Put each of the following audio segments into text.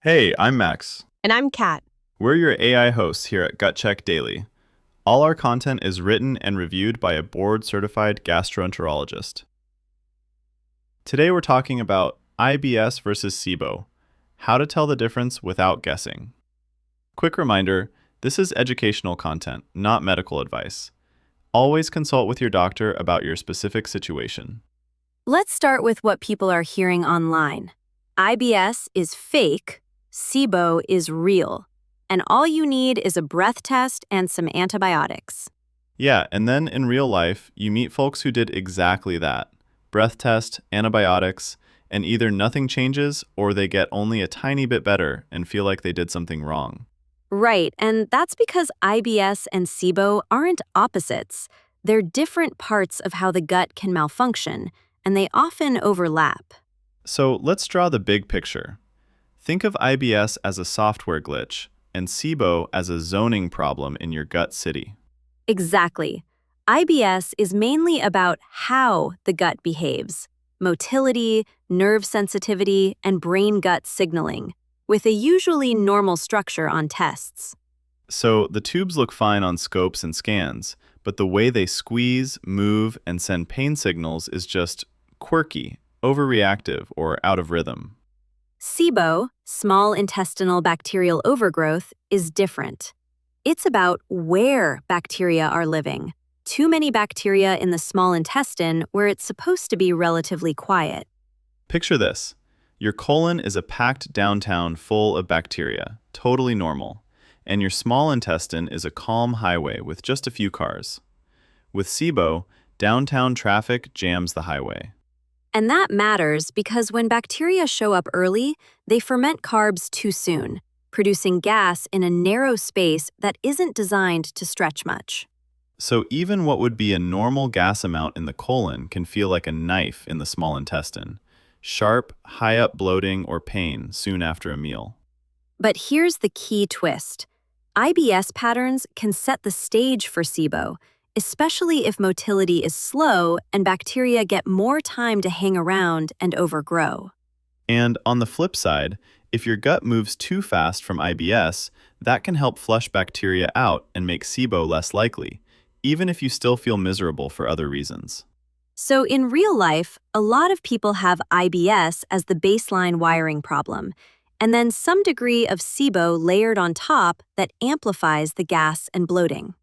Hey, I'm Max. And I'm Kat. We're your AI hosts here at Gut Check Daily. All our content is written and reviewed by a board-certified gastroenterologist. Today we're talking about IBS versus SIBO, how to tell the difference without guessing. Quick reminder, this is educational content, not medical advice. Always consult with your doctor about your specific situation. Let's start with what people are hearing online. IBS is fake, SIBO is real, and all you need is a breath test and some antibiotics. Yeah, and then in real life, you meet folks who did exactly that. Breath test, antibiotics, and either nothing changes or they get only a tiny bit better and feel like they did something wrong. Right, and that's because IBS and SIBO aren't opposites. They're different parts of how the gut can malfunction, and they often overlap. So let's draw the big picture. Think of IBS as a software glitch and SIBO as a zoning problem in your gut city. Exactly. IBS is mainly about how the gut behaves: motility, nerve sensitivity, and brain-gut signaling, with a usually normal structure on tests. So the tubes look fine on scopes and scans, but the way they squeeze, move, and send pain signals is just quirky, overreactive, or out of rhythm. SIBO, small intestinal bacterial overgrowth, is different. It's about where bacteria are living. Too many bacteria in the small intestine where it's supposed to be relatively quiet. Picture this. Your colon is a packed downtown full of bacteria, totally normal, and your small intestine is a calm highway with just a few cars. With SIBO, downtown traffic jams the highway. And that matters because when bacteria show up early, they ferment carbs too soon, producing gas in a narrow space that isn't designed to stretch much. So even what would be a normal gas amount in the colon can feel like a knife in the small intestine. Sharp, high-up bloating or pain soon after a meal. But here's the key twist. IBS patterns can set the stage for SIBO, especially if motility is slow and bacteria get more time to hang around and overgrow. And on the flip side, if your gut moves too fast from IBS, that can help flush bacteria out and make SIBO less likely, even if you still feel miserable for other reasons. So in real life, a lot of people have IBS as the baseline wiring problem, and then some degree of SIBO layered on top that amplifies the gas and bloating.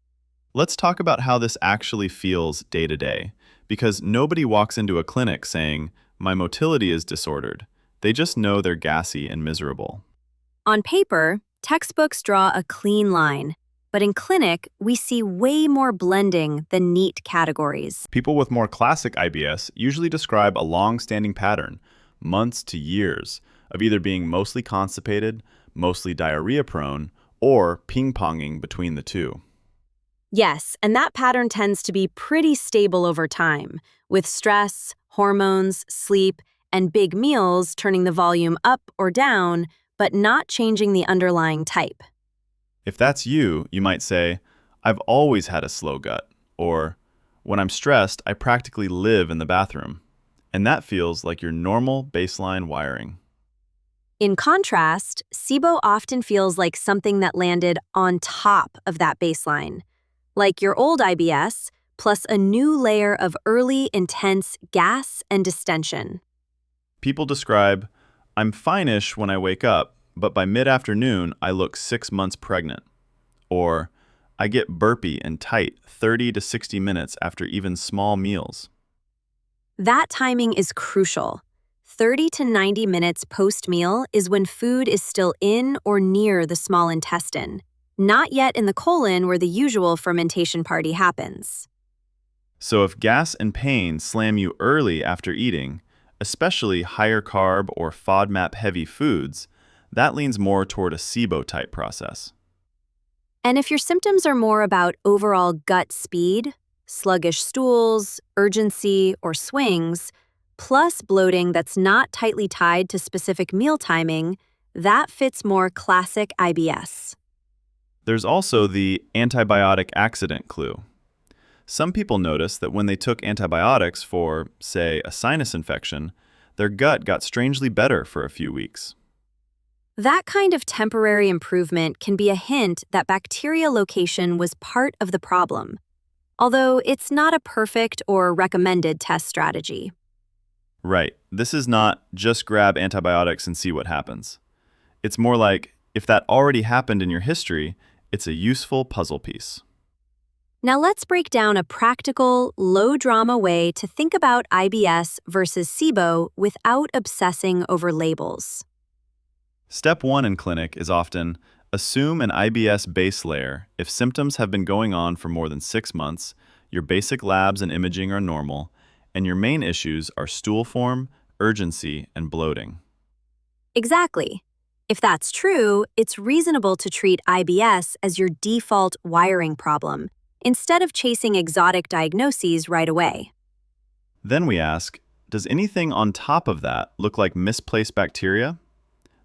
Let's talk about how this actually feels day to day, because nobody walks into a clinic saying, "My motility is disordered." They just know they're gassy and miserable. On paper, textbooks draw a clean line, but in clinic, we see way more blending than neat categories. People with more classic IBS usually describe a long-standing pattern, months to years, of either being mostly constipated, mostly diarrhea-prone, or ping-ponging between the two. Yes, and that pattern tends to be pretty stable over time, with stress, hormones, sleep, and big meals turning the volume up or down, but not changing the underlying type. If that's you, you might say, "I've always had a slow gut," or "When I'm stressed, I practically live in the bathroom." And that feels like your normal baseline wiring. In contrast, SIBO often feels like something that landed on top of that baseline, like your old IBS, plus a new layer of early, intense gas and distension. People describe, "I'm fine-ish when I wake up, but by mid-afternoon, I look 6 months pregnant." Or, "I get burpy and tight 30 to 60 minutes after even small meals." That timing is crucial. 30 to 90 minutes post-meal is when food is still in or near the small intestine, not yet in the colon where the usual fermentation party happens. So if gas and pain slam you early after eating, especially higher carb or FODMAP-heavy foods, that leans more toward a SIBO-type process. And if your symptoms are more about overall gut speed, sluggish stools, urgency, or swings, plus bloating that's not tightly tied to specific meal timing, that fits more classic IBS. There's also the antibiotic accident clue. Some people notice that when they took antibiotics for, say, a sinus infection, their gut got strangely better for a few weeks. That kind of temporary improvement can be a hint that bacteria location was part of the problem, although it's not a perfect or recommended test strategy. Right. This is not just grab antibiotics and see what happens. It's more like if that already happened in your history, it's a useful puzzle piece. Now let's break down a practical, low-drama way to think about IBS versus SIBO without obsessing over labels. Step 1 in clinic is often assume an IBS base layer. If symptoms have been going on for more than 6 months, your basic labs and imaging are normal, and your main issues are stool form, urgency, and bloating. Exactly. If that's true, it's reasonable to treat IBS as your default wiring problem, instead of chasing exotic diagnoses right away. Then we ask, does anything on top of that look like misplaced bacteria?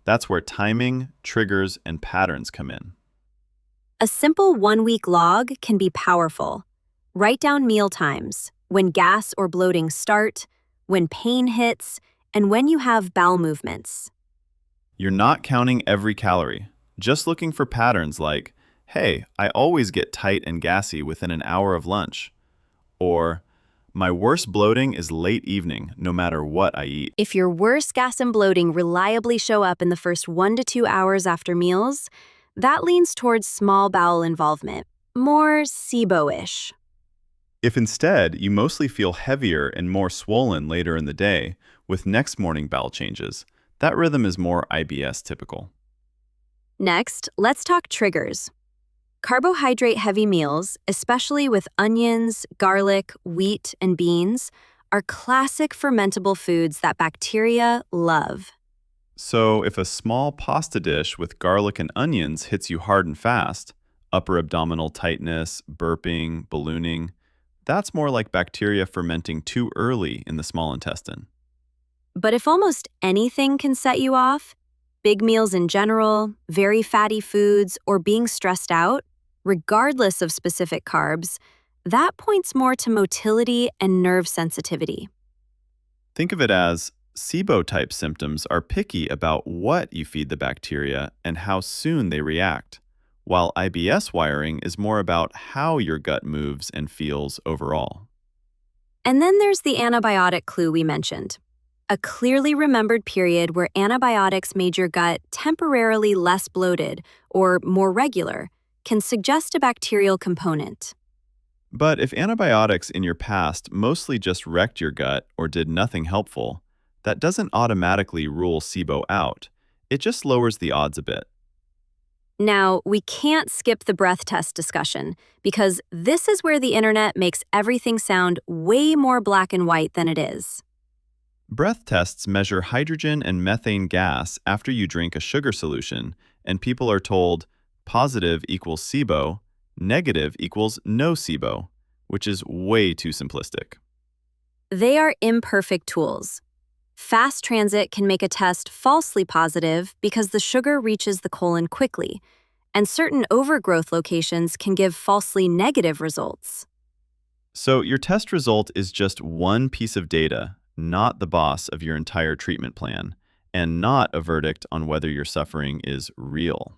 That's where timing, triggers, and patterns come in. A simple one-week log can be powerful. Write down meal times, when gas or bloating start, when pain hits, and when you have bowel movements. You're not counting every calorie, just looking for patterns like, hey, I always get tight and gassy within an hour of lunch, or my worst bloating is late evening, no matter what I eat. If your worst gas and bloating reliably show up in the first 1 to 2 hours after meals, that leans towards small bowel involvement, more SIBO-ish. If instead you mostly feel heavier and more swollen later in the day with next morning bowel changes, that rhythm is more IBS typical. Next, let's talk triggers. Carbohydrate-heavy meals, especially with onions, garlic, wheat, and beans, are classic fermentable foods that bacteria love. So if a small pasta dish with garlic and onions hits you hard and fast, upper abdominal tightness, burping, ballooning, that's more like bacteria fermenting too early in the small intestine. But if almost anything can set you off, big meals in general, very fatty foods, or being stressed out, regardless of specific carbs, that points more to motility and nerve sensitivity. Think of it as SIBO-type symptoms are picky about what you feed the bacteria and how soon they react, while IBS wiring is more about how your gut moves and feels overall. And then there's the antibiotic clue we mentioned. A clearly remembered period where antibiotics made your gut temporarily less bloated or more regular can suggest a bacterial component. But if antibiotics in your past mostly just wrecked your gut or did nothing helpful, that doesn't automatically rule SIBO out. It just lowers the odds a bit. Now, we can't skip the breath test discussion because this is where the internet makes everything sound way more black and white than it is. Breath tests measure hydrogen and methane gas after you drink a sugar solution, and people are told positive equals SIBO, negative equals no SIBO, which is way too simplistic. They are imperfect tools. Fast transit can make a test falsely positive because the sugar reaches the colon quickly, and certain overgrowth locations can give falsely negative results. So your test result is just one piece of data, not the boss of your entire treatment plan, and not a verdict on whether your suffering is real.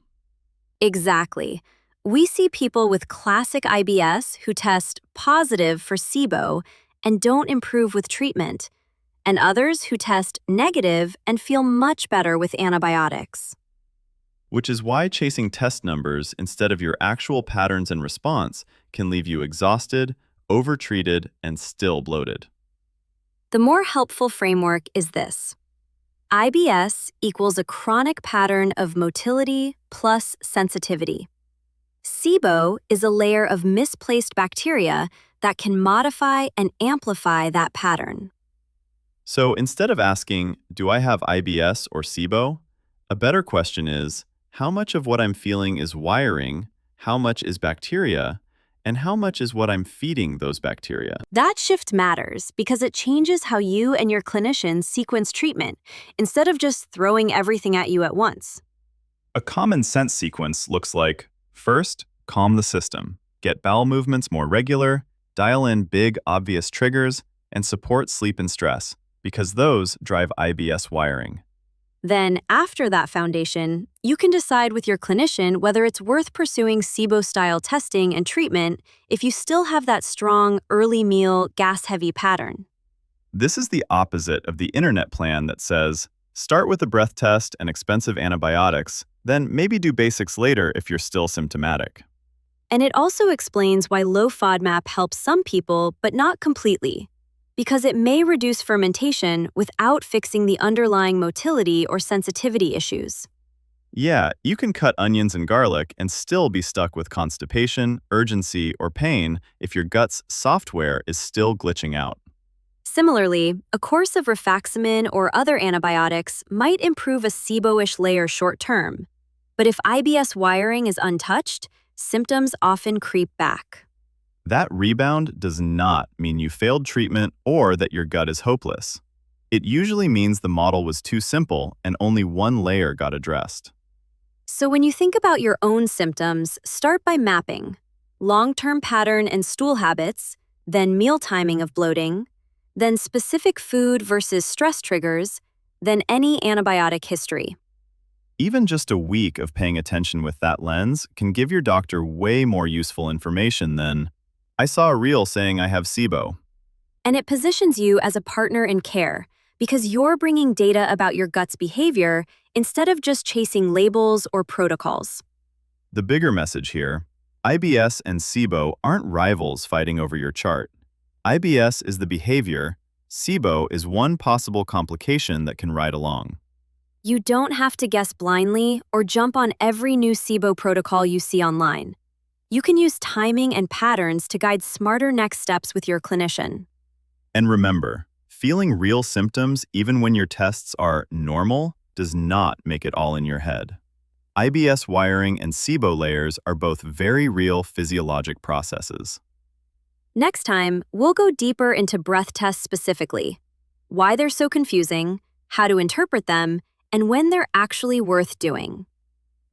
Exactly. We see people with classic IBS who test positive for SIBO and don't improve with treatment, and others who test negative and feel much better with antibiotics. Which is why chasing test numbers instead of your actual patterns and response can leave you exhausted, overtreated, and still bloated. The more helpful framework is this. IBS equals a chronic pattern of motility plus sensitivity. SIBO is a layer of misplaced bacteria that can modify and amplify that pattern. So instead of asking, do I have IBS or SIBO? A better question is, how much of what I'm feeling is wiring, how much is bacteria, and how much is what I'm feeding those bacteria? That shift matters because it changes how you and your clinician sequence treatment, instead of just throwing everything at you at once. A common sense sequence looks like, first, calm the system, get bowel movements more regular, dial in big, obvious triggers, and support sleep and stress, because those drive IBS wiring. Then, after that foundation, you can decide with your clinician whether it's worth pursuing SIBO-style testing and treatment if you still have that strong early meal, gas-heavy pattern. This is the opposite of the internet plan that says, start with a breath test and expensive antibiotics, then maybe do basics later if you're still symptomatic. And it also explains why low FODMAP helps some people, but not completely, because it may reduce fermentation without fixing the underlying motility or sensitivity issues. Yeah, you can cut onions and garlic and still be stuck with constipation, urgency, or pain if your gut's software is still glitching out. Similarly, a course of rifaximin or other antibiotics might improve a SIBO-ish layer short-term, but if IBS wiring is untouched, symptoms often creep back. That rebound does not mean you failed treatment or that your gut is hopeless. It usually means the model was too simple and only one layer got addressed. So when you think about your own symptoms, start by mapping long-term pattern and stool habits, then meal timing of bloating, then specific food versus stress triggers, then any antibiotic history. Even just a week of paying attention with that lens can give your doctor way more useful information than, I saw a reel saying I have SIBO. And it positions you as a partner in care because you're bringing data about your gut's behavior instead of just chasing labels or protocols. The bigger message here, IBS and SIBO aren't rivals fighting over your chart. IBS is the behavior, SIBO is one possible complication that can ride along. You don't have to guess blindly or jump on every new SIBO protocol you see online. You can use timing and patterns to guide smarter next steps with your clinician. And remember, feeling real symptoms even when your tests are normal does not make it all in your head. IBS wiring and SIBO layers are both very real physiologic processes. Next time, we'll go deeper into breath tests specifically, why they're so confusing, how to interpret them, and when they're actually worth doing.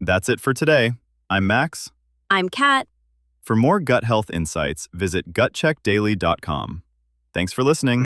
That's it for today. I'm Max. I'm Kat. For more gut health insights, visit gutcheckdaily.com. Thanks for listening.